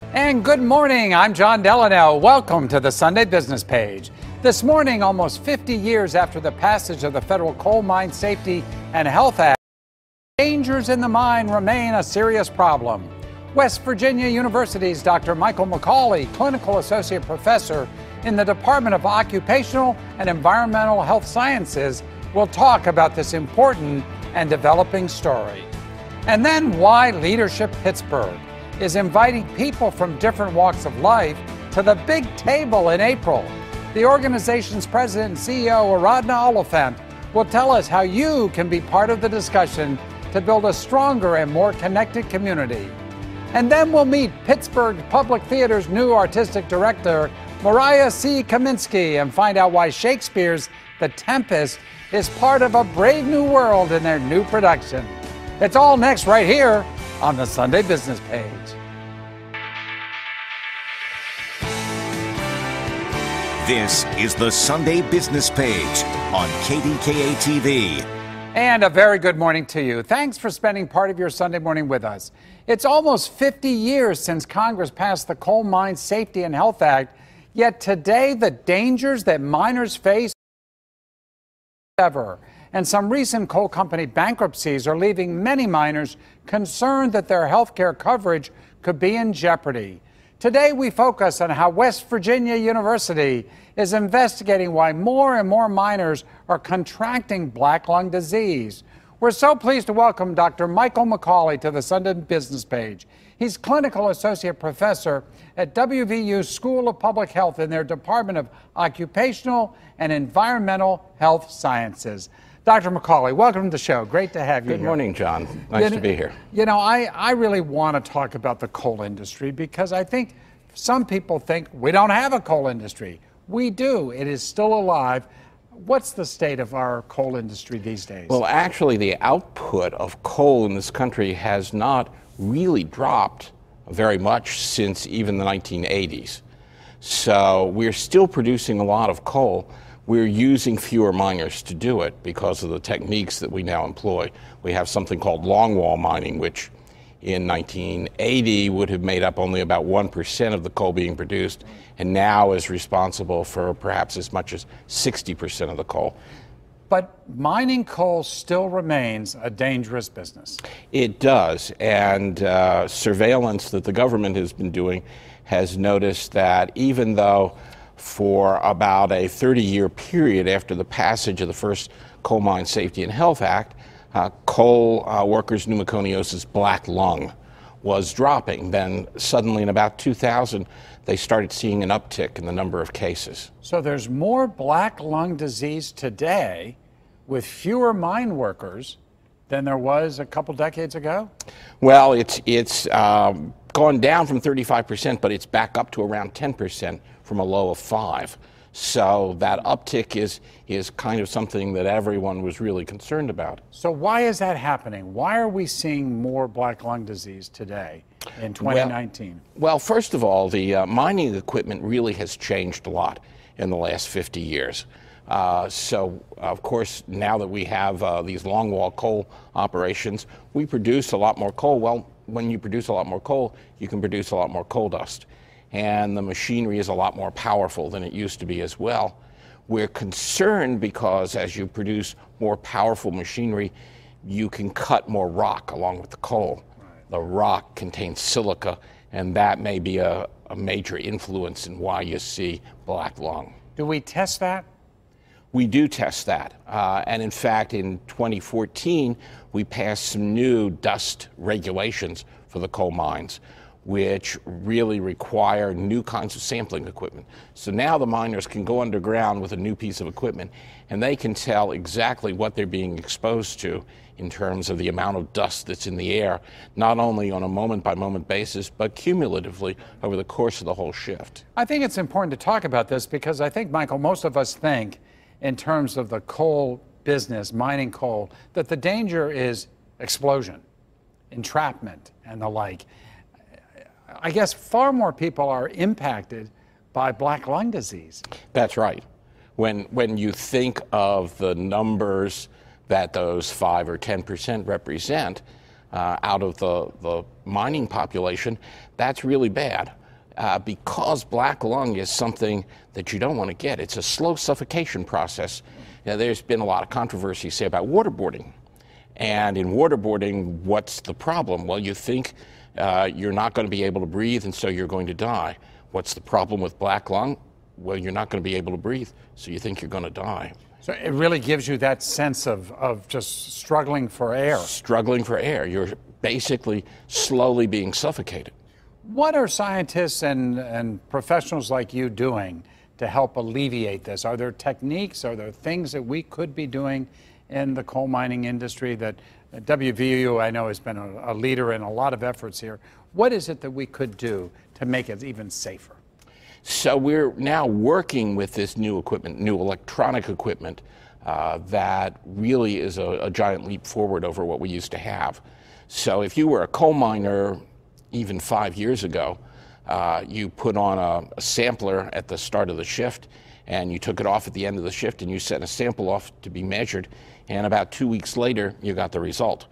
And good morning, I'm John Delano. Welcome to the Sunday Business Page. This morning, almost 50 years after the passage of the Federal Coal Mine Safety and Health Act, dangers in the mine remain a serious problem. West Virginia University's Dr. Michael McCauley, Clinical Associate Professor in the Department of Occupational and Environmental Health Sciences, will talk about this important and developing story. And then why Leadership Pittsburgh is inviting people from different walks of life to the big table in April. The organization's president and CEO, Aradhna Oliphant, will tell us how you can be part of the discussion to build a stronger and more connected community. And then we'll meet Pittsburgh Public Theater's new artistic director, Mariah C. Kaminsky, and find out why Shakespeare's The Tempest is part of a brave new world in their new production. It's all next right here on the Sunday Business Page. This is the Sunday Business Page on KDKA-TV. And a very good morning to you. Thanks for spending part of your Sunday morning with us. It's almost 50 years since Congress passed the Coal Mine Safety and Health Act, yet today the dangers that miners face ever. And some recent coal company bankruptcies are leaving many miners concerned that their health care coverage could be in jeopardy. Today we focus on how West Virginia University is investigating why more and more miners are contracting black lung disease. We're so pleased to welcome Dr. Michael McCauley to the Sunday Business Page. He's Clinical Associate Professor at WVU's School of Public Health in their Department of Occupational and Environmental Health Sciences. Dr. McCauley, welcome to the show. Great to have you here. Good morning, John. Nice to be here. You know, I really want to talk about the coal industry because I think some people think we don't have a coal industry. We do. It is still alive. What's the state of our coal industry these days? Well, actually, the output of coal in this country has not really dropped very much since even the 1980s. So we're still producing a lot of coal. We're using fewer miners to do it because of the techniques that we now employ. We have something called longwall mining, which in 1980 would have made up only about 1% of the coal being produced, and now is responsible for perhaps as much as 60% of the coal. But mining coal still remains a dangerous business. It does, and surveillance that the government has been doing has noticed that even though for about a 30-year period after the passage of the first Coal Mine Safety and Health Act, coal workers' pneumoconiosis black lung was dropping. Then suddenly in about 2000, they started seeing an uptick in the number of cases. So there's more black lung disease today with fewer mine workers than there was a couple decades ago? Well, it's gone down from 35%, but it's back up to around 10% from a low of 5%. So that uptick is kind of something that everyone was really concerned about. So why is that happening? Why are we seeing more black lung disease today in 2019? Well, first of all, the mining equipment really has changed a lot in the last 50 years. So, of course, now that we have these longwall coal operations, we produce a lot more coal. Well, when you produce a lot more coal, you can produce a lot more coal dust. And the machinery is a lot more powerful than it used to be as well. We're concerned because as you produce more powerful machinery, you can cut more rock along with the coal. Right. The rock contains silica, and that may be a major influence in why you see black lung. Do we test that? We do test that. And in fact, in 2014, we passed some new dust regulations for the coal mines, which really require new kinds of sampling equipment. So now the miners can go underground with a new piece of equipment, and they can tell exactly what they're being exposed to in terms of the amount of dust that's in the air, not only on a moment-by-moment basis, but cumulatively over the course of the whole shift. I think it's important to talk about this because I think, Michael, most of us think in terms of the coal business, mining coal, that the danger is explosion, entrapment, and the like. I guess far more people are impacted by black lung disease. That's right. When you think of the numbers that those 5 or 10% represent, out of the mining population, that's really bad. Because black lung is something that you don't want to get. It's a slow suffocation process. Now, there's been a lot of controversy, say, about waterboarding. And in waterboarding, what's the problem? Well, you think you're not going to be able to breathe, and so you're going to die. What's the problem with black lung? Well, you're not going to be able to breathe, so you think you're going to die. So it really gives you that sense of just struggling for air. Struggling for air. You're basically slowly being suffocated. What are scientists and professionals like you doing to help alleviate this? Are there techniques, are there things that we could be doing in the coal mining industry that WVU, I know, has been a leader in a lot of efforts here? What is it that we could do to make it even safer? So we're now working with this new equipment, new electronic equipment, that really is a giant leap forward over what we used to have. So if you were a coal miner even 5 years ago, you put on a sampler at the start of the shift, and you took it off at the end of the shift, and you sent a sample off to be measured, and about 2 weeks later, you got the result.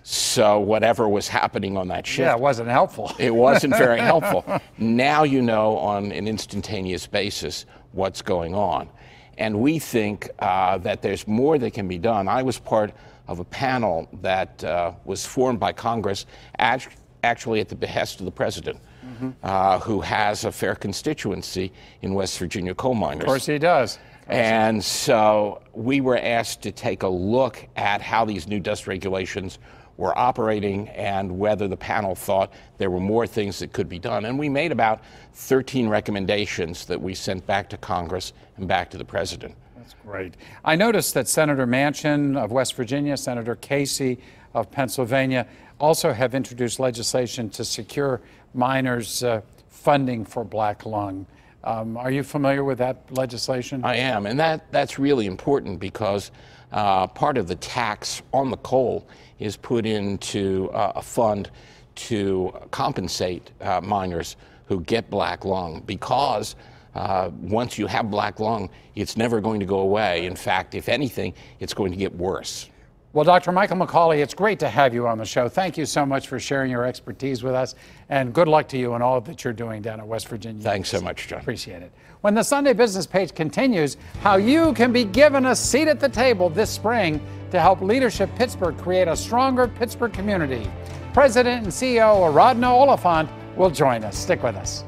So whatever was happening on that shift, yeah, it wasn't helpful. It wasn't very helpful. Now you know on an instantaneous basis what's going on. And we think that there's more that can be done. I was part of a panel that was formed by Congress, actually at the behest of the president, who has a fair constituency in West Virginia coal miners. Of course he does. And so we were asked to take a look at how these new dust regulations were operating and whether the panel thought there were more things that could be done. And we made about 13 recommendations that we sent back to Congress and back to the president. That's great. I noticed that Senator Manchin of West Virginia, Senator Casey of Pennsylvania also have introduced legislation to secure miners' funding for black lung. Are you familiar with that legislation? I am, and that's really important because part of the tax on the coal is put into a fund to compensate miners who get black lung, because once you have black lung, it's never going to go away. In fact, if anything, it's going to get worse. Well, Dr. Michael McCauley, it's great to have you on the show. Thank you so much for sharing your expertise with us, and good luck to you and all that you're doing down at West Virginia. Thanks so much, John. Appreciate it. When the Sunday Business Page continues, how you can be given a seat at the table this spring to help Leadership Pittsburgh create a stronger Pittsburgh community. President and CEO Aradhana Oliphant will join us. Stick with us.